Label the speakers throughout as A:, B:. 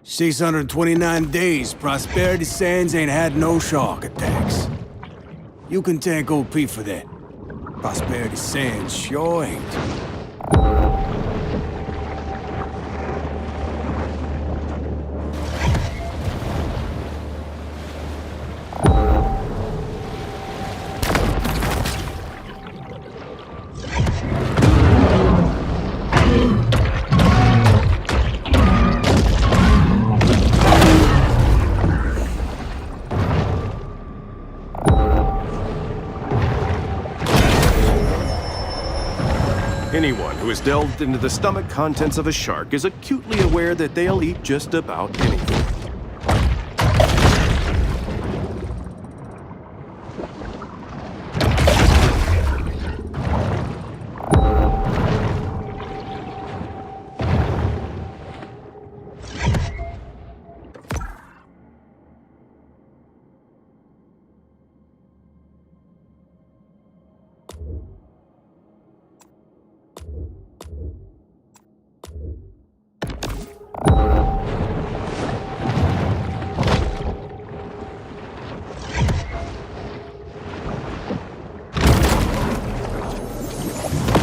A: 629 days, Prosperity Sands ain't had no shark attacks. You can thank OP for that. Prosperity Sands sure ain't.
B: Anyone who has delved into the stomach contents of a shark is acutely aware that they'll eat just about anything.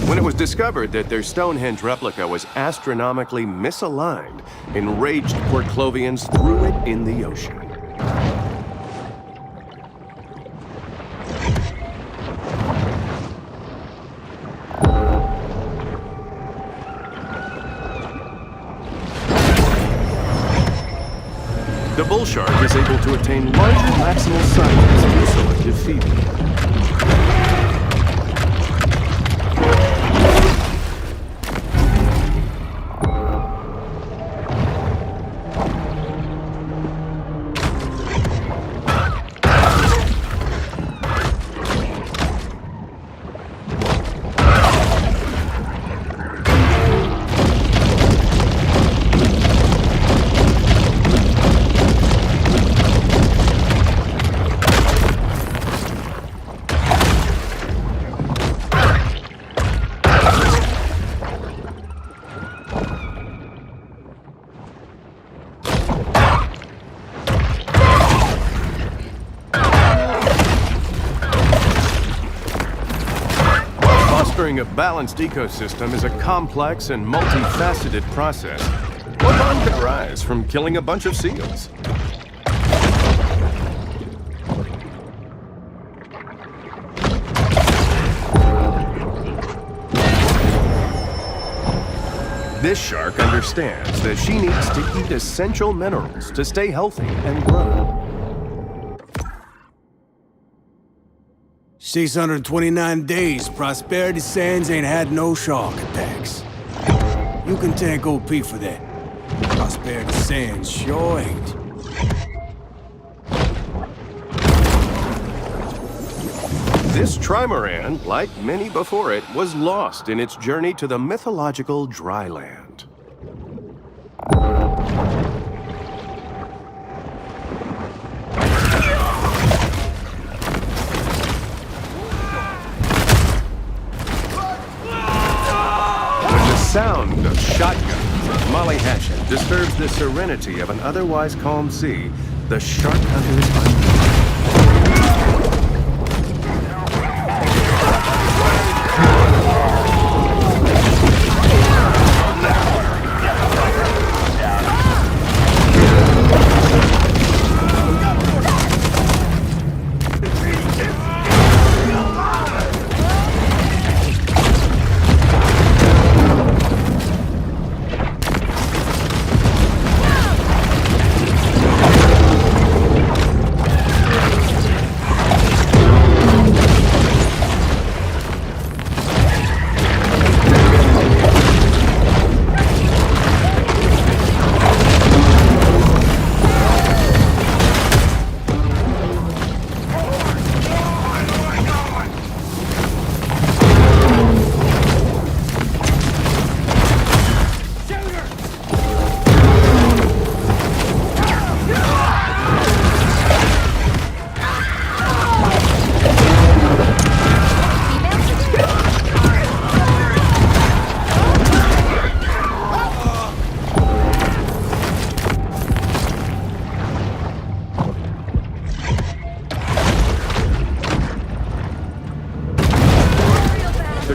B: When it was discovered that their Stonehenge replica was astronomically misaligned, enraged Port Clovians threw it in the ocean. The bull shark is able to attain larger maximal sizes through selective feeding. Fostering a balanced ecosystem is a complex and multifaceted process. What harm could arise from killing a bunch of seals? This shark understands that she needs to eat essential minerals to stay healthy and grow.
A: 629 days, Prosperity Sands ain't had no shark attacks. You can thank OP for that. Prosperity Sands sure ain't.
B: This trimaran, like many before it, was lost in its journey to the mythological dry land. Sound of shotguns and Molly Hatchet disturbs the serenity of an otherwise calm sea. The shark hunters are...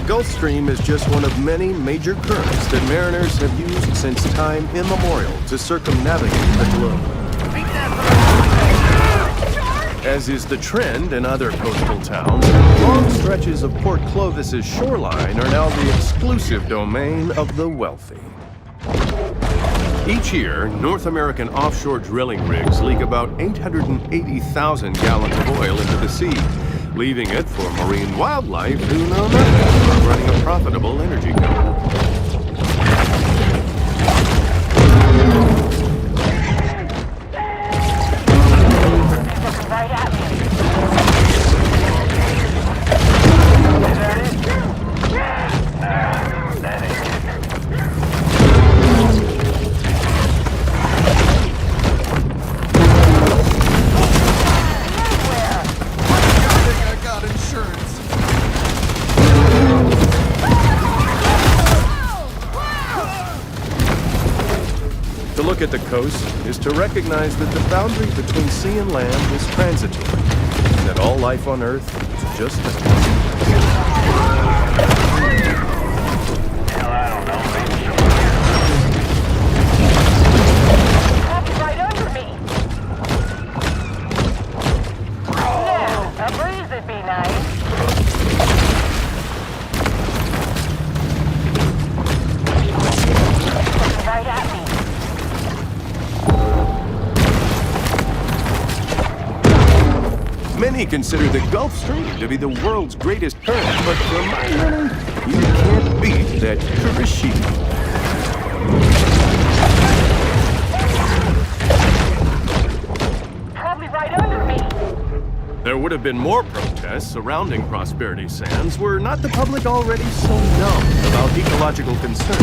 B: Gulf Stream is just one of many major currents that mariners have used since time immemorial to circumnavigate the globe. As is the trend in other coastal towns, long stretches of Port Clovis's shoreline are now the exclusive domain of the wealthy. Each year, North American offshore drilling rigs leak about 880,000 gallons of oil into the sea, leaving it for marine wildlife who know nothing about running a profitable energy company.
C: Right at me.
B: To look at the coast is to recognize that the boundary between sea and land is transitory, and that all life on Earth is just a
C: Right under me. Yeah, a breeze would be nice. Right at me.
B: Many consider the Gulf Stream to be the world's greatest current, but for my money, you can't beat that Turkce.
C: Probably right under me.
B: There would have been more protests surrounding Prosperity Sands were not the public already so numb about ecological concerns.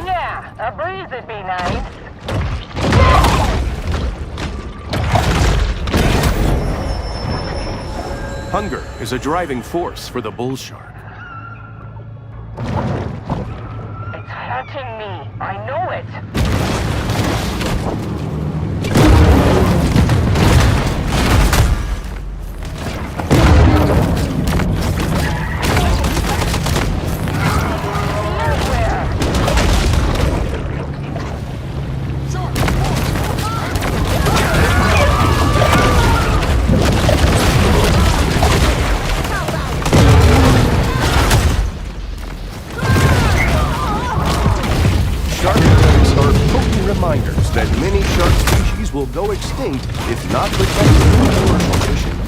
C: Yeah, a breeze would be nice.
B: Hunger is a driving force for the bull shark.
C: It's haunting me. I know it.
B: Reminders that many shark species will go extinct if not protected from commercial fishing.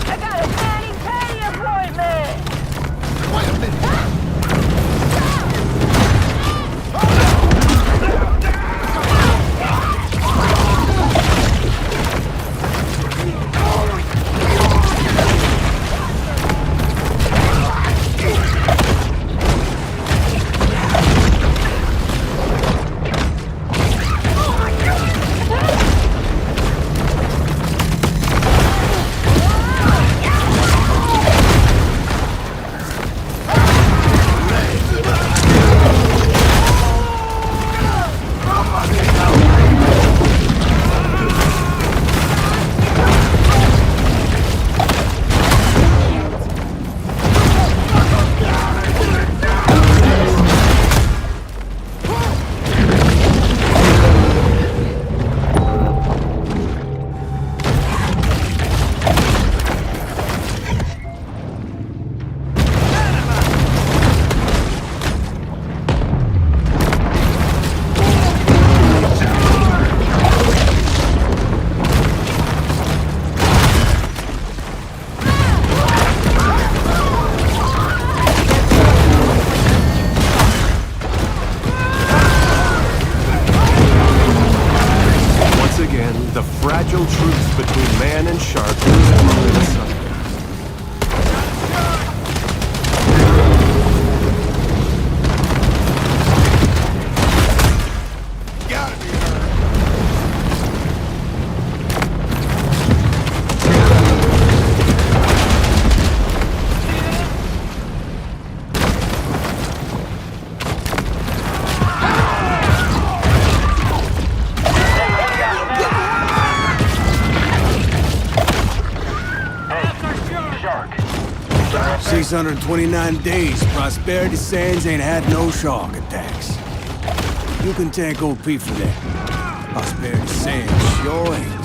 C: I got a mani-pedi appointment!
D: Wait a minute!
A: 629 days, Prosperity Sands ain't had no shark attacks. You can thank OP for that. Prosperity Sands sure ain't.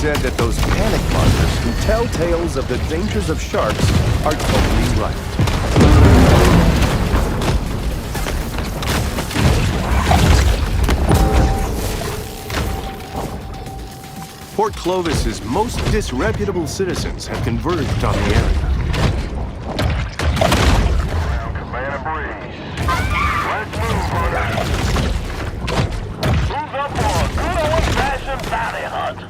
B: Said that those panic monsters who tell tales of the dangers of sharks are totally right. Port Clovis's most disreputable citizens have converged on the area.
E: Command a breeze. Let's move, runners. Who's up for a good old-fashioned bounty hunt?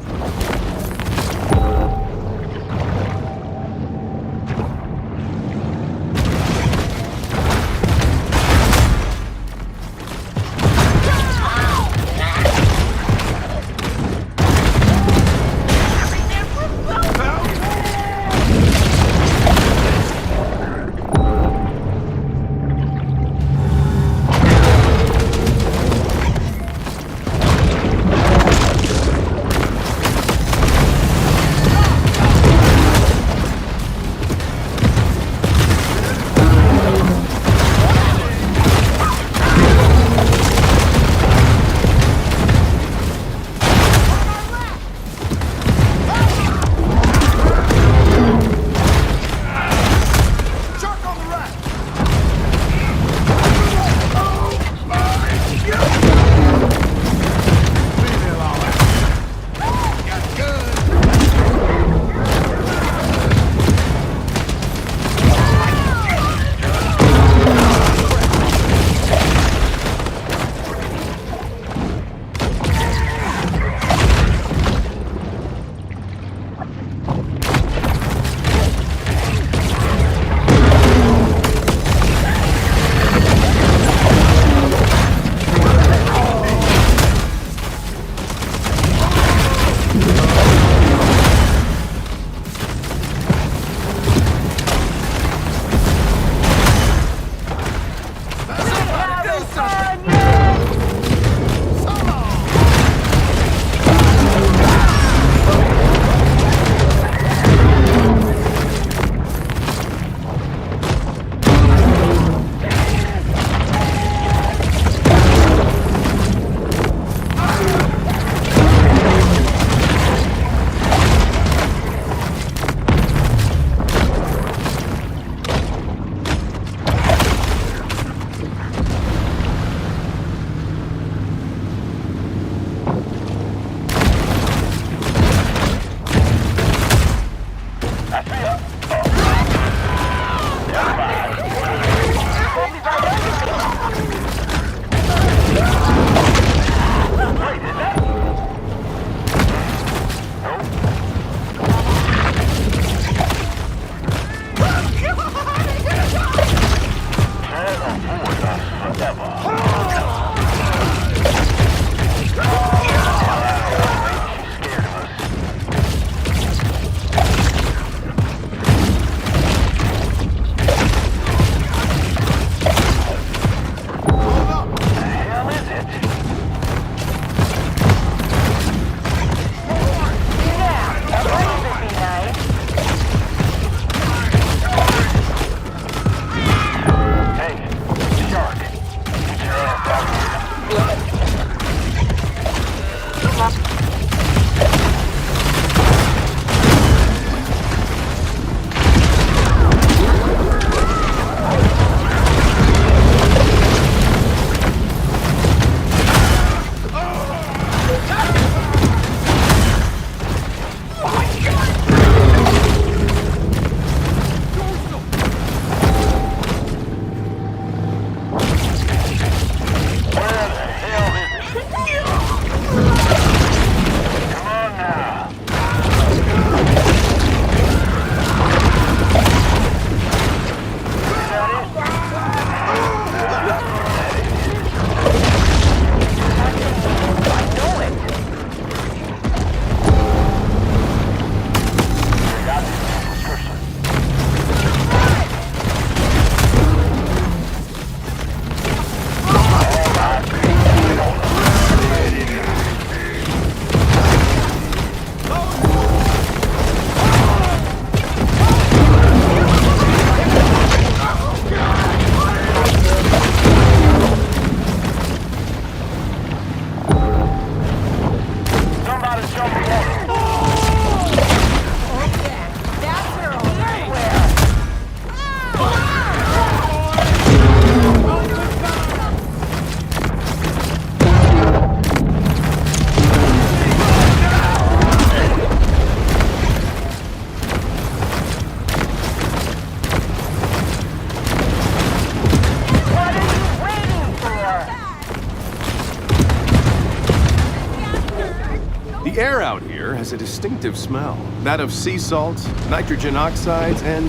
B: has a distinctive smell, that of sea salts, nitrogen oxides, and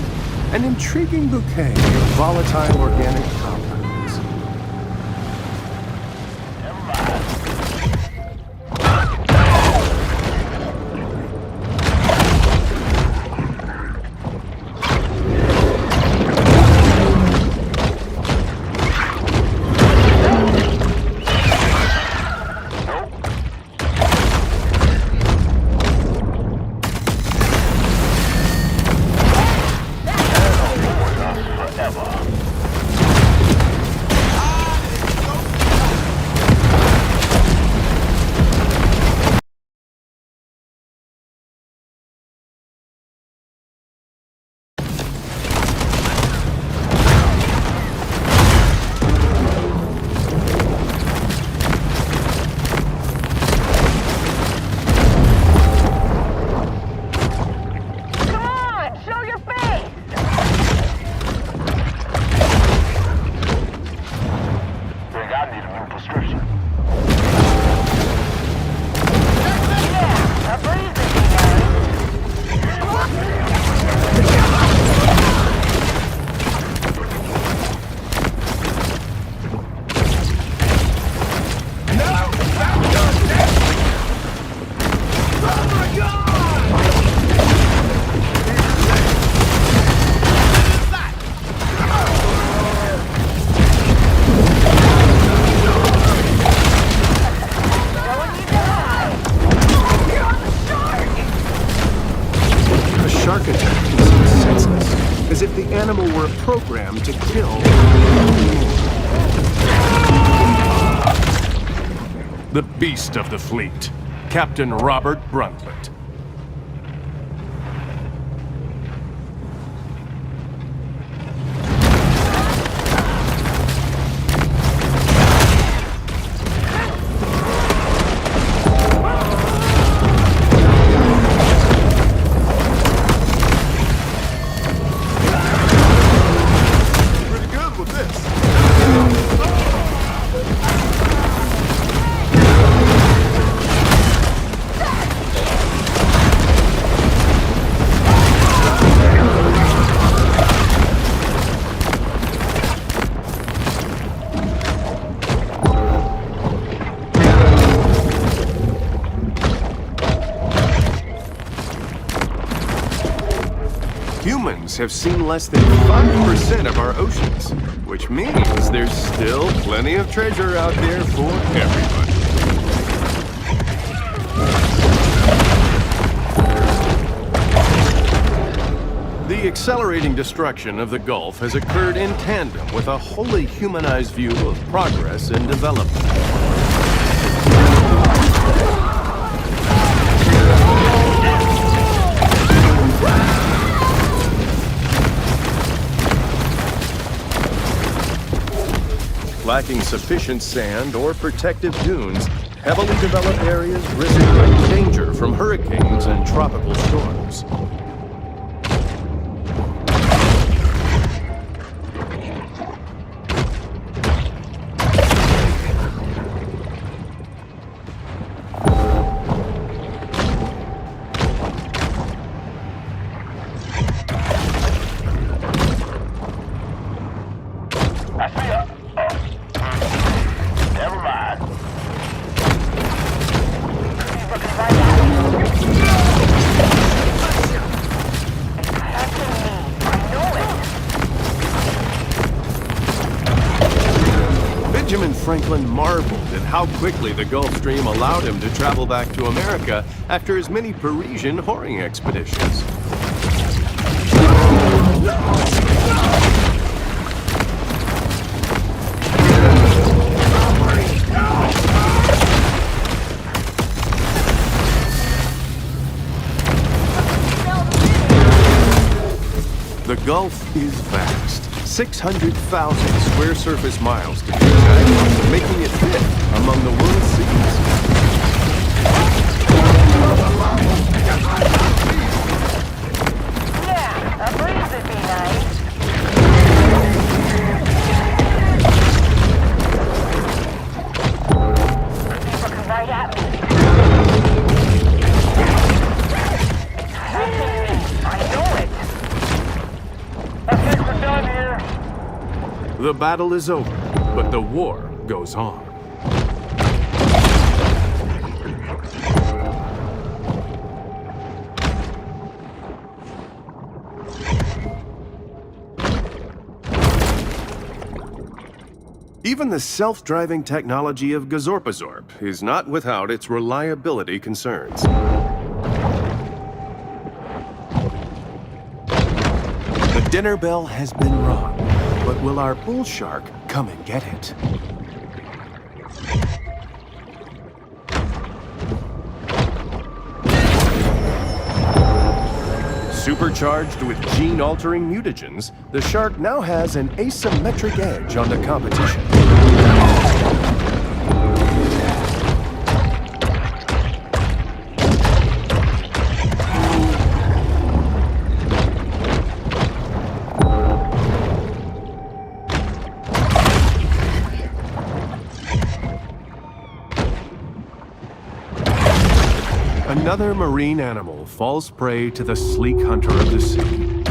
B: an intriguing bouquet of volatile organic compounds. As if the animal were programmed to kill.
F: The beast of the fleet, Captain Robert Bruntlet.
B: Humans have seen less than 5% of our oceans, which means there's still plenty of treasure out there for everybody. The accelerating destruction of the Gulf has occurred in tandem with a wholly humanized view of progress and development. Lacking sufficient sand or protective dunes, heavily developed areas risk great danger from hurricanes and tropical storms.
E: I see ya. Never mind.
C: He's looking right at me. It's hurting me. I know it.
B: Benjamin Franklin marveled at how quickly the Gulf Stream allowed him to travel back to America after his many Parisian whoring expeditions. The Gulf is vast, 600,000 square surface miles to be exact, making it fifth among the world's seas.
C: Yeah, a breeze would be nice. He's looking right at me.
F: The battle is over, but the war goes on.
B: Even the self-driving technology of Gazorpazorp is not without its reliability concerns. The dinner bell has been rung, but will our bull shark come and get it? Supercharged with gene-altering mutagens, the shark now has an asymmetric edge on the competition. Another marine animal falls prey to the sleek hunter of the sea.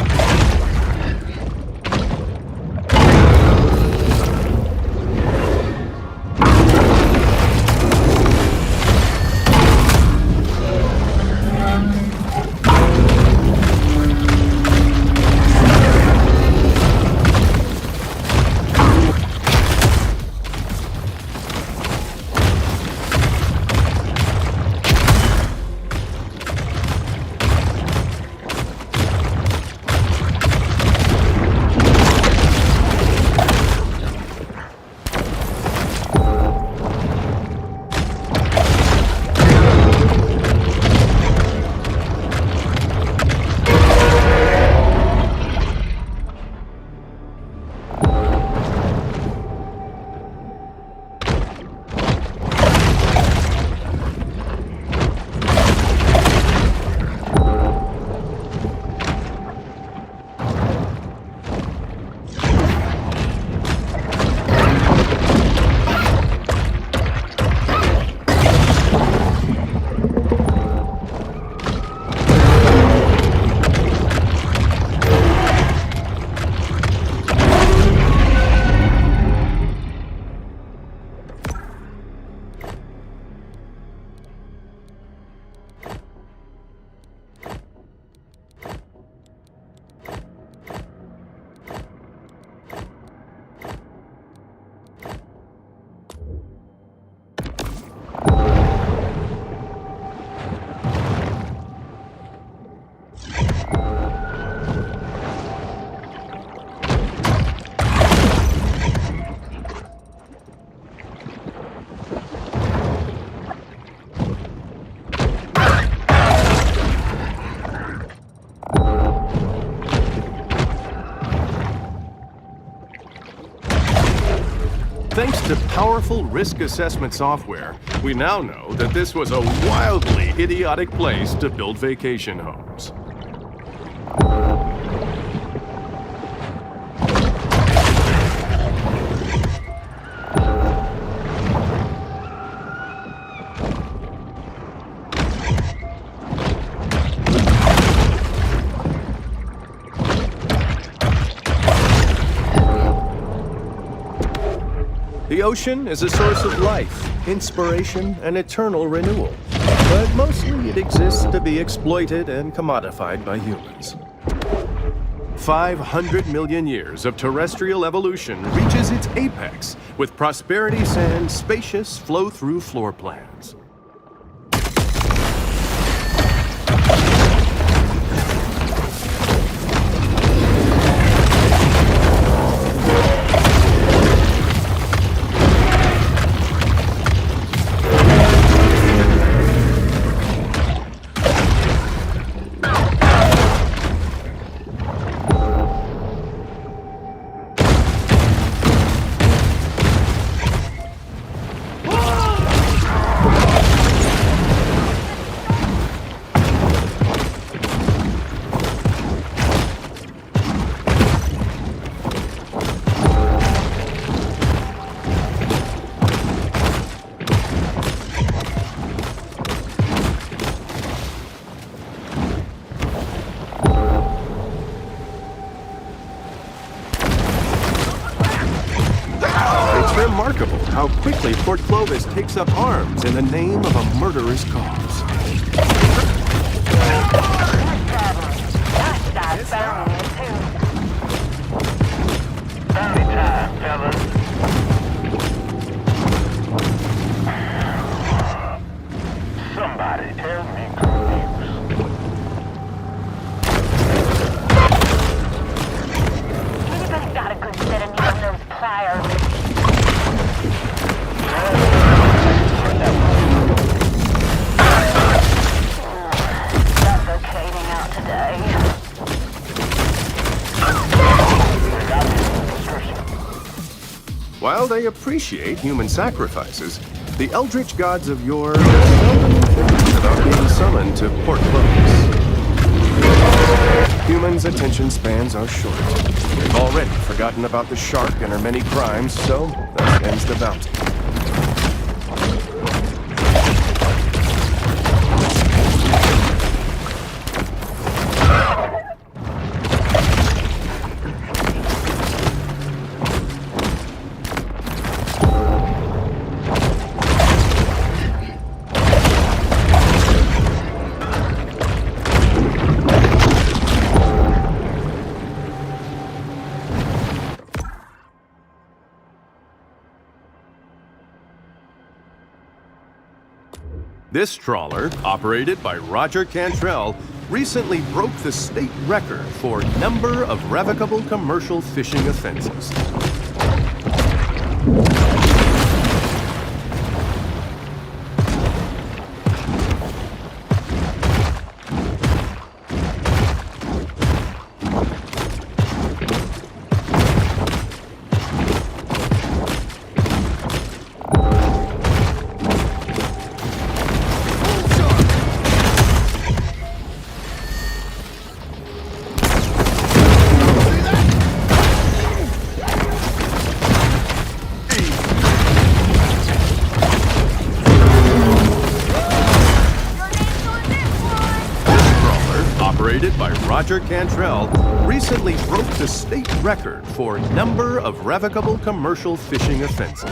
B: Thanks to powerful risk assessment software, we now know that this was a wildly idiotic place to build vacation homes. The ocean is a source of life, inspiration, and eternal renewal. But mostly it exists to be exploited and commodified by humans. 500 million years of terrestrial evolution reaches its apex with Prosperity Sand's spacious flow-through floor plans. It's remarkable how quickly Port Clovis takes up arms in the name of a murderous cause.
E: Bounty time, fellas. Somebody tell me good news.
C: Anybody's got a good set of needle-nose pliers. Suffocating out today.
B: While they appreciate human sacrifices, the eldritch gods of yore seldom think about being summoned to Port Clovis. Humans' attention spans are short. They've already forgotten about the shark and her many crimes, so thus ends the bounty. This trawler, operated by Roger Cantrell, recently broke the state record for number of revocable commercial fishing offenses. Operated by Roger Cantrell, recently broke the state record for number of revocable commercial fishing offenses.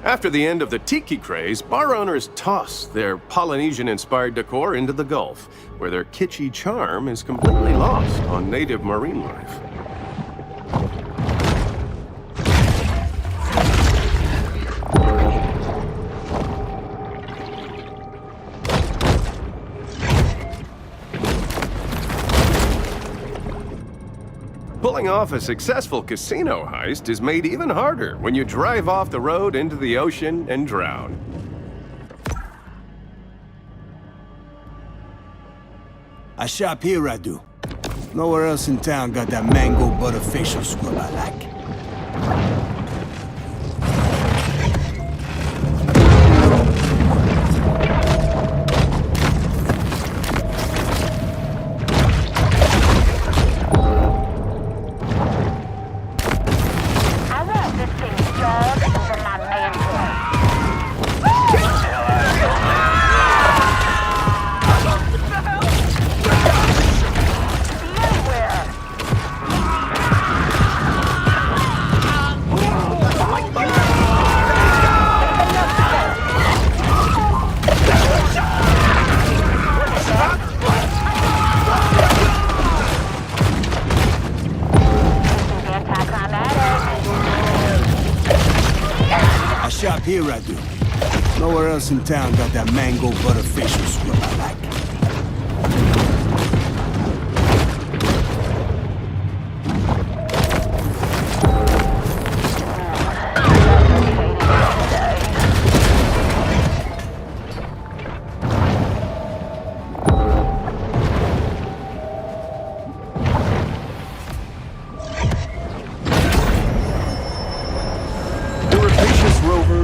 B: After the end of the tiki craze, bar owners toss their Polynesian-inspired decor into the Gulf, where their kitschy charm is completely lost on native marine life. Pulling off a successful casino heist is made even harder when you drive off the road into the ocean and drown.
A: I shop here, I do. Nowhere else in town got that mango butter facial scrub I like. Shop here, I do. Nowhere else in town got that mango butter facial scrub I like.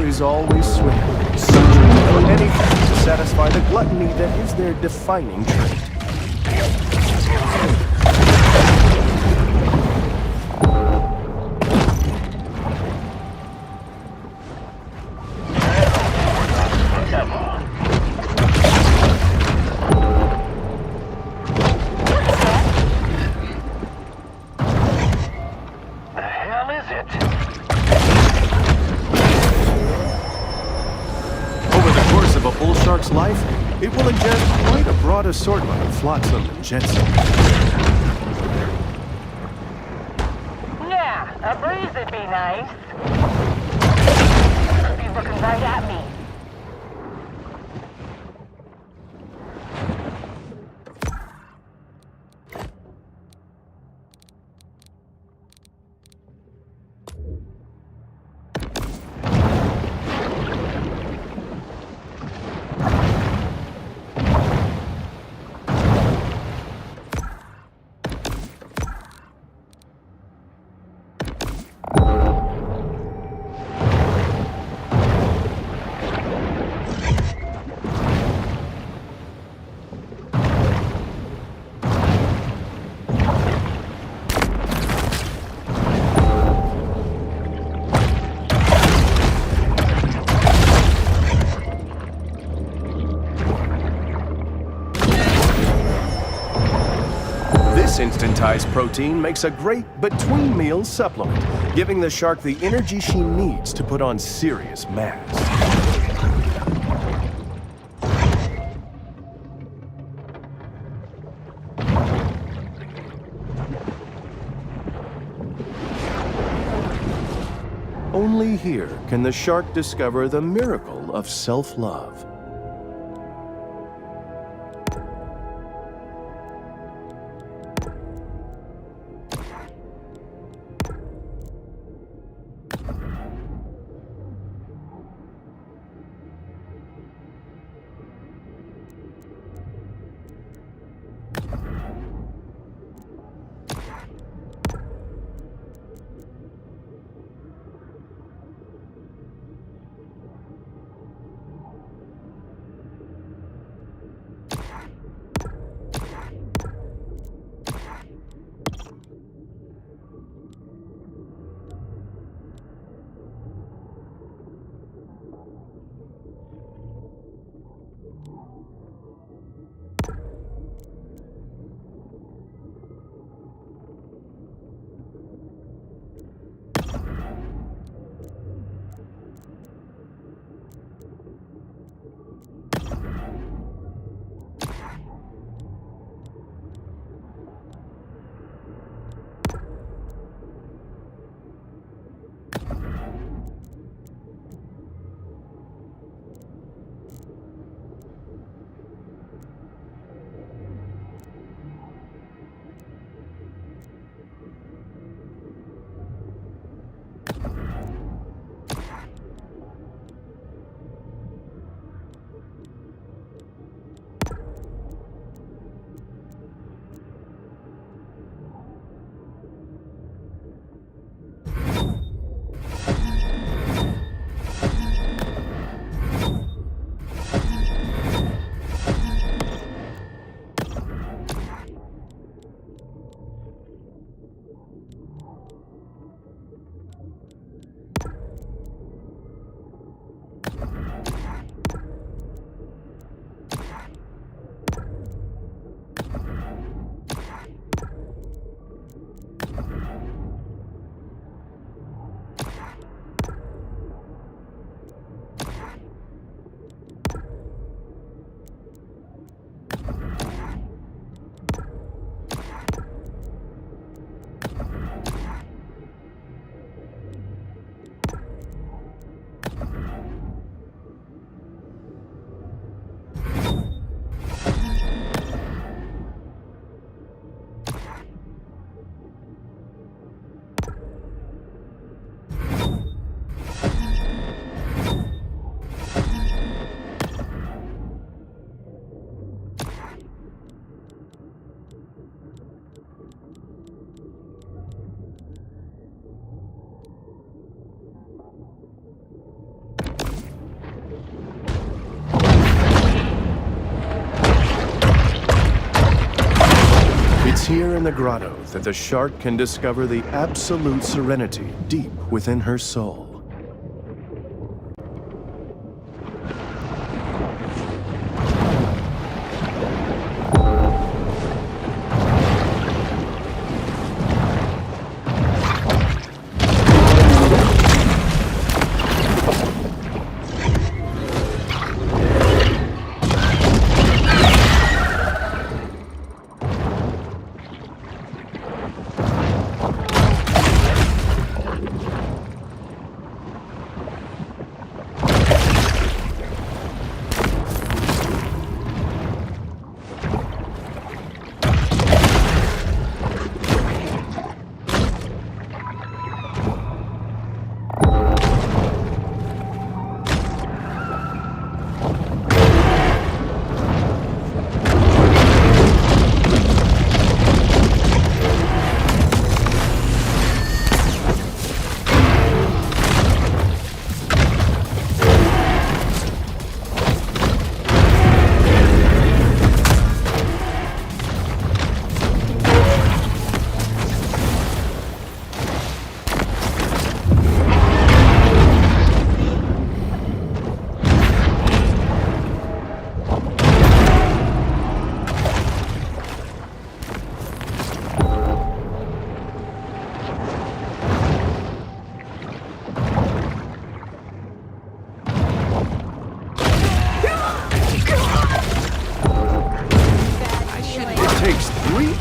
B: Is always swimming, searching for anything to satisfy the gluttony that is their defining trait. shark's life, it will ingest quite a broad assortment of flotsam and jetsam.
C: Yeah, a breeze would be nice. He's looking right at me.
B: This instantized protein makes a great between-meal supplement, giving the shark the energy she needs to put on serious mass. Only here can the shark discover the miracle of self-love. It's here in the grotto that the shark can discover the absolute serenity deep within her soul.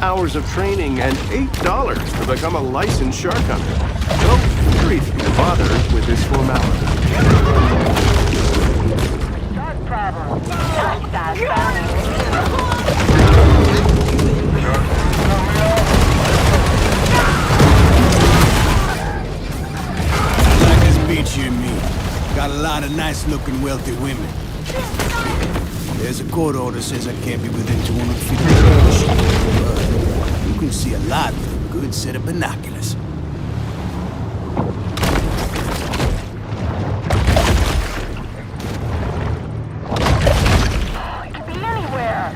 B: hours of training and $8 to become a licensed shark hunter. Though very few bother with this formality.
C: Shark problem. Shark guys found
A: Like this beach here, me. Got a lot of nice-looking, wealthy women. There's a court order says I can't be within 200 feet of the ship. But you can see a lot with a good set of binoculars.
C: It could be anywhere.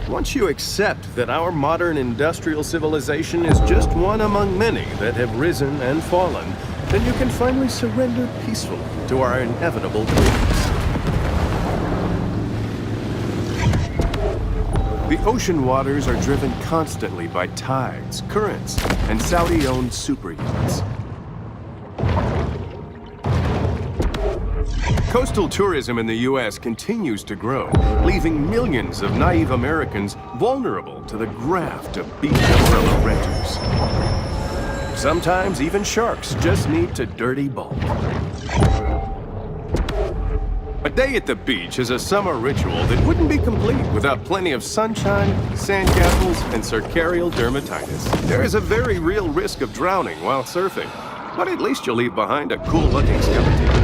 B: Once you accept that our modern industrial civilization is just one among many that have risen and fallen, then you can finally surrender peacefully to our inevitable dreams. The ocean waters are driven constantly by tides, currents, and Saudi-owned super yachts. Coastal tourism in the U.S. continues to grow, leaving millions of naive Americans vulnerable to the graft of beach umbrella renters. Sometimes even sharks just need to dirty bulk. A day at the beach is a summer ritual that wouldn't be complete without plenty of sunshine, sandcastles, and circarial dermatitis. There is a very real risk of drowning while surfing, but at least you'll leave behind a cool-looking skeleton.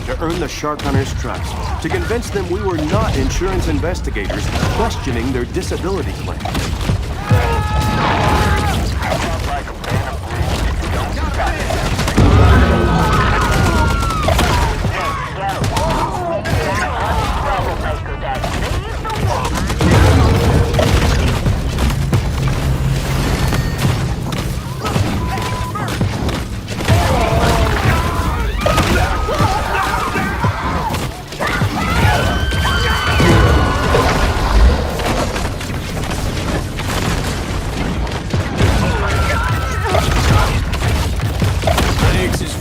B: To earn the shark hunters' trust, to convince them we were not insurance investigators questioning their disability claims.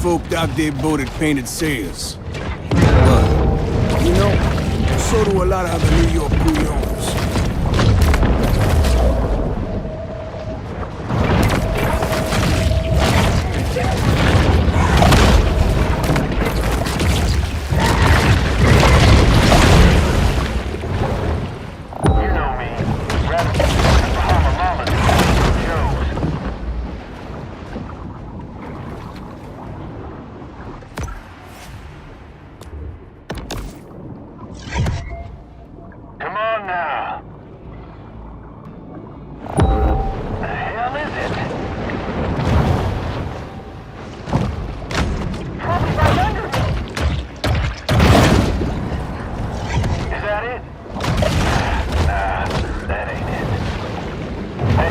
A: Folk out there boated painted sails. But, you know, so do a lot of other New York Bouillons.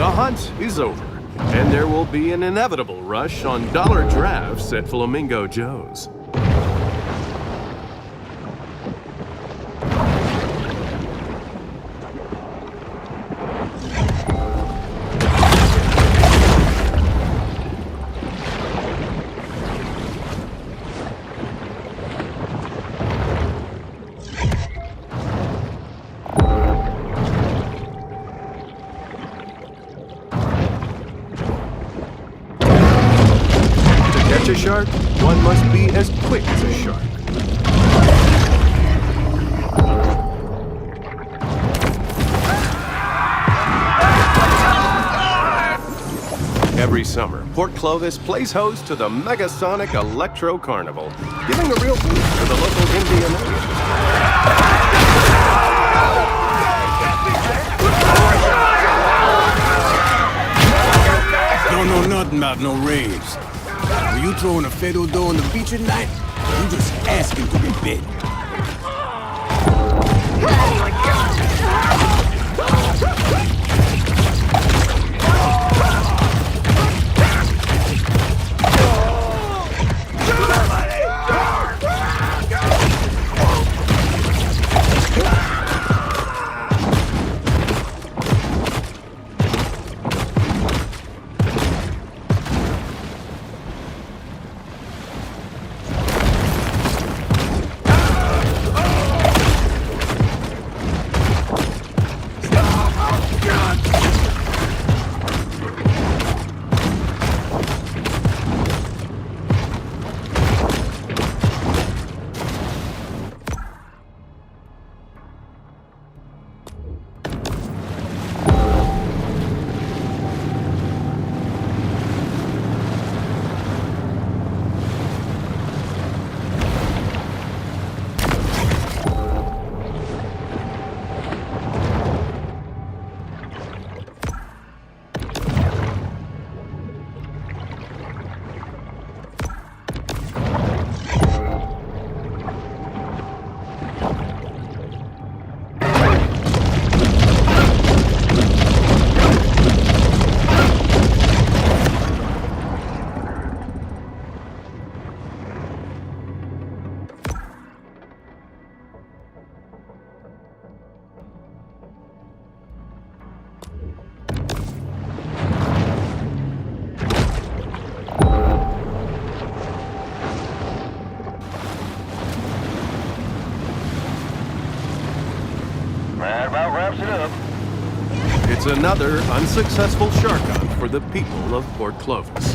B: The hunt is over, and there will be an inevitable rush on dollar drafts at Flamingo Joe's. A shark, one must be as quick as a shark. Every summer, Port Clovis plays host to the Megasonic Electro Carnival, giving a real boost to the local Indian area.
A: Don't know nothing about no raves. Were you throwing a fatal door on the beach at night? You just asking to be bit.
E: That about wraps it up.
B: It's another unsuccessful shark hunt for the people of Port Clovis.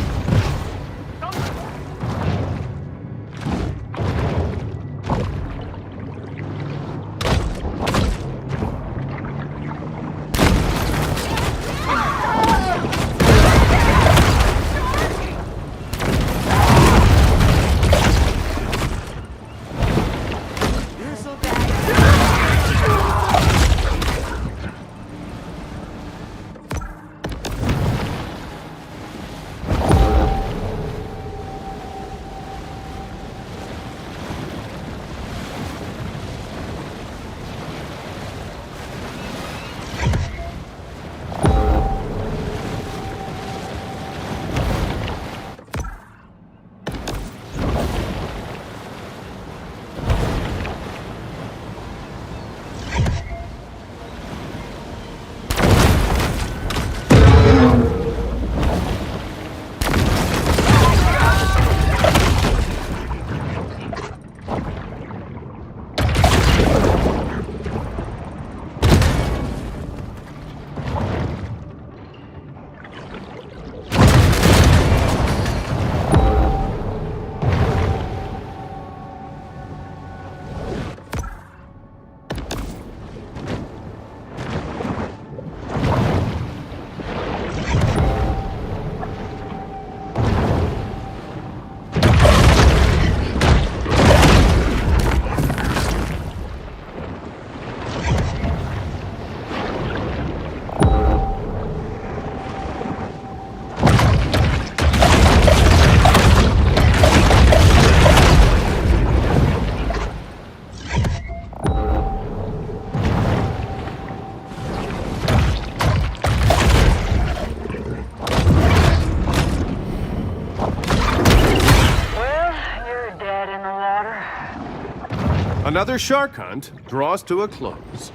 B: Another shark hunt draws to a close.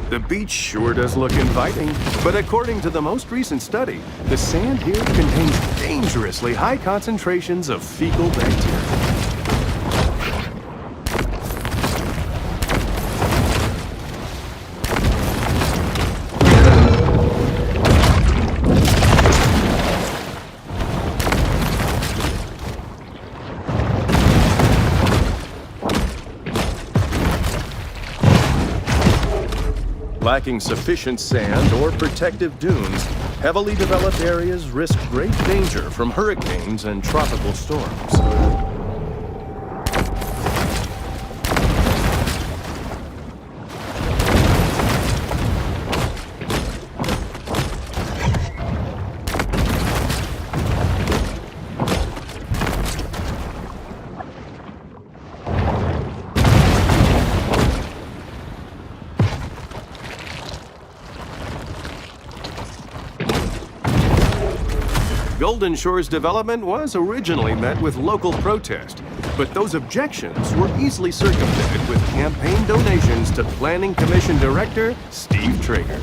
B: The beach sure does look inviting, but according to the most recent study, the sand here contains dangerously high concentrations of fecal bacteria. Lacking sufficient sand or protective dunes, heavily developed areas risk great danger from hurricanes and tropical storms. Golden Shore's development was originally met with local protest, but those objections were easily circumvented with campaign donations to Planning Commission Director Steve Traeger.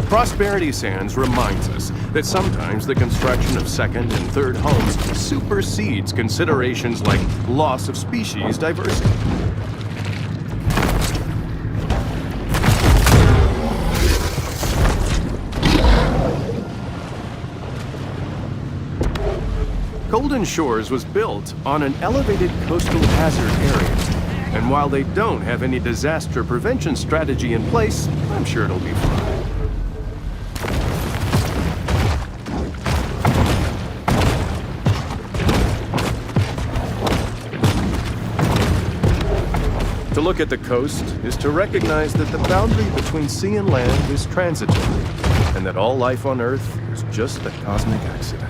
B: Prosperity Sands reminds us that sometimes the construction of second and third homes supersedes considerations like loss of species diversity. Golden Shores was built on an elevated coastal hazard area, and while they don't have any disaster prevention strategy in place, I'm sure it'll be fine. To look at the coast is to recognize that the boundary between sea and land is transitory, and that all life on Earth is just a cosmic accident.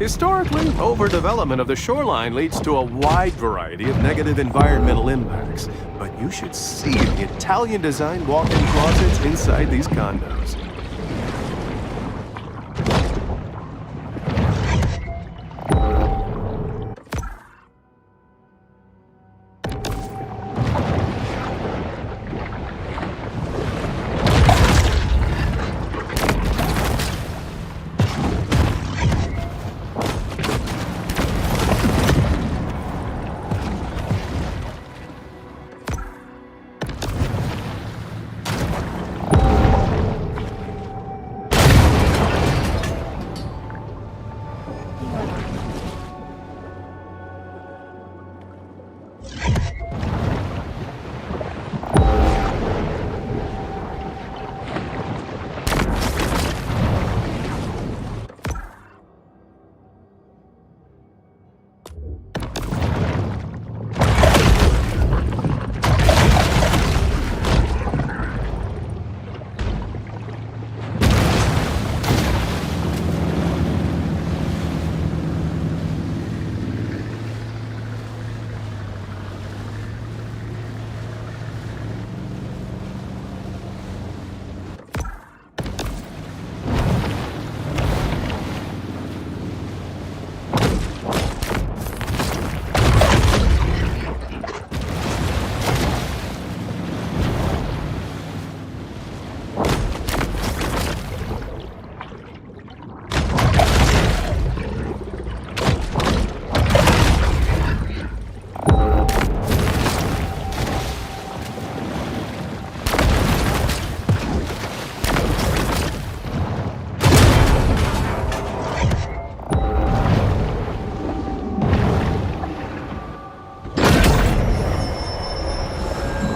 B: Historically, overdevelopment of the shoreline leads to a wide variety of negative environmental impacts. But you should see the Italian-designed walk-in closets inside these condos.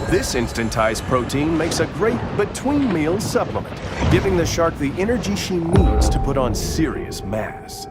B: This instantized protein makes a great between-meal supplement, giving the shark the energy she needs to put on serious mass.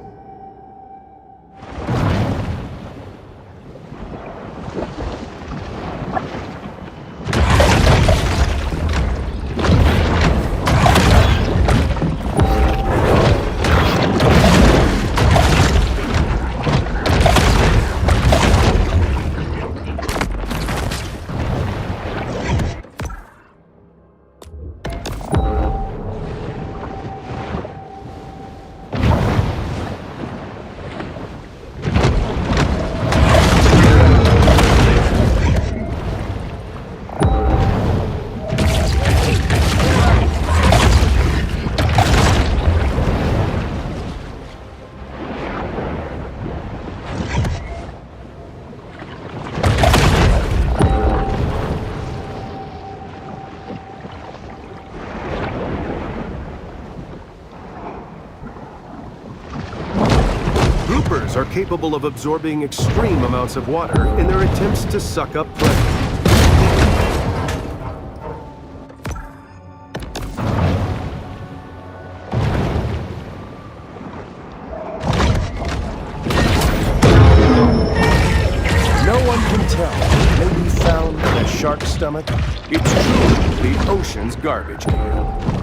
B: Are capable of absorbing extreme amounts of water in their attempts to suck up prey. No one can tell what may be found in a shark's stomach. It's truly the ocean's garbage can.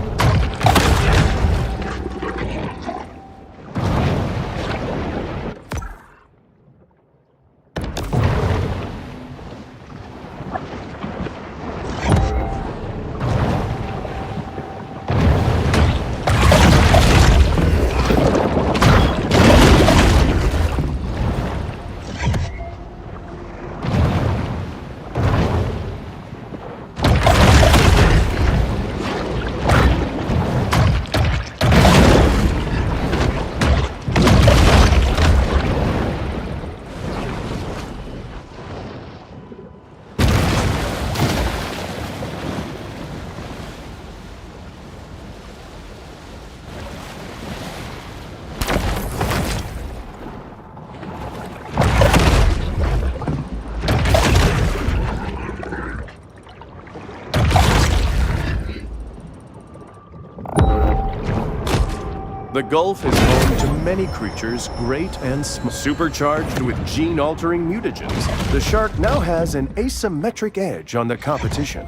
B: The Gulf is home to many creatures, great and small. Supercharged with gene-altering mutagens, the shark now has an asymmetric edge on the competition.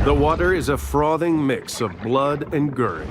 B: The water is a frothing mix of blood and gurry.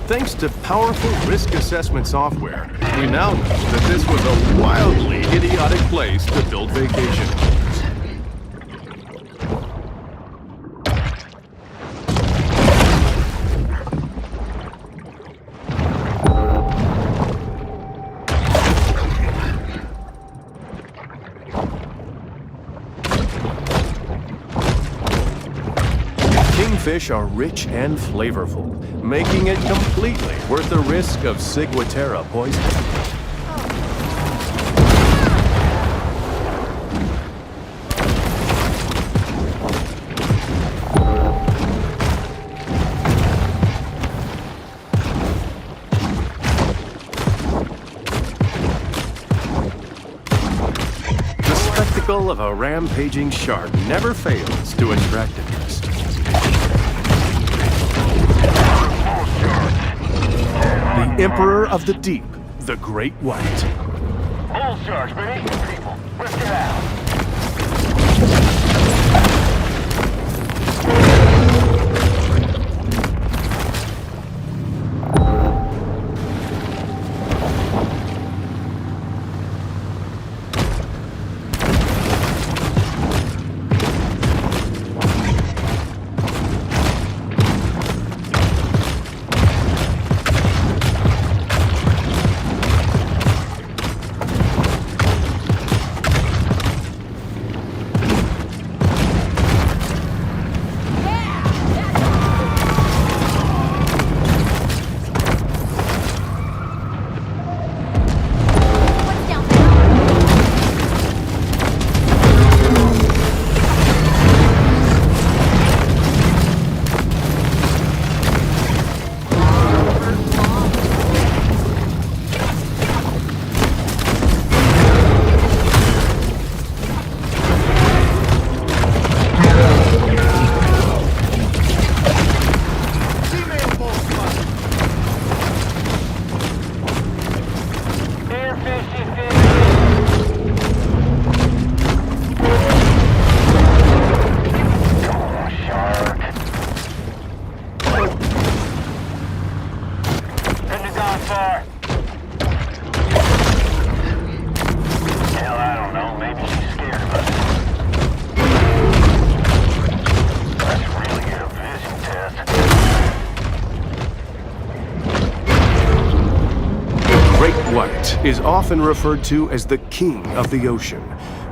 B: Thanks to powerful risk assessment software, we now know that this was a wildly idiotic place to build vacation homes. Kingfish are rich and flavorful, making it completely worth the risk of ciguatera poisoning. The spectacle of a rampaging shark never fails to attract interest. The Emperor of the Deep, the Great White.
E: Bull sharks, been eating people. Let's get out.
B: right is often referred to as the king of the ocean,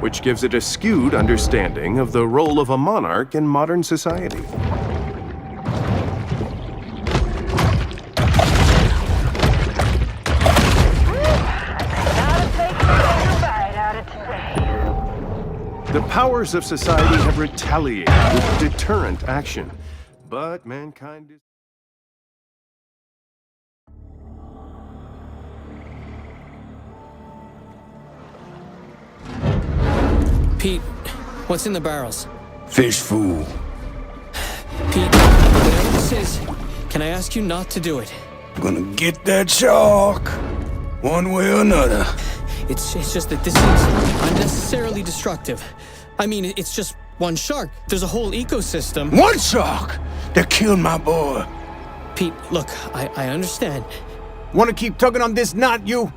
B: which gives it a skewed understanding of the role of a monarch in modern society. The powers of society have retaliated with deterrent action, but mankind is...
G: Pete, what's in the barrels?
A: Fish food.
G: Pete, whatever this is, can I ask you not to do it?
A: Gonna get that shark. One way or another.
G: It's just that this is unnecessarily destructive. I mean, it's just one shark. There's a whole ecosystem.
A: One shark that killed my boy.
G: Pete, look, I understand.
A: Wanna keep tugging on this knot, you?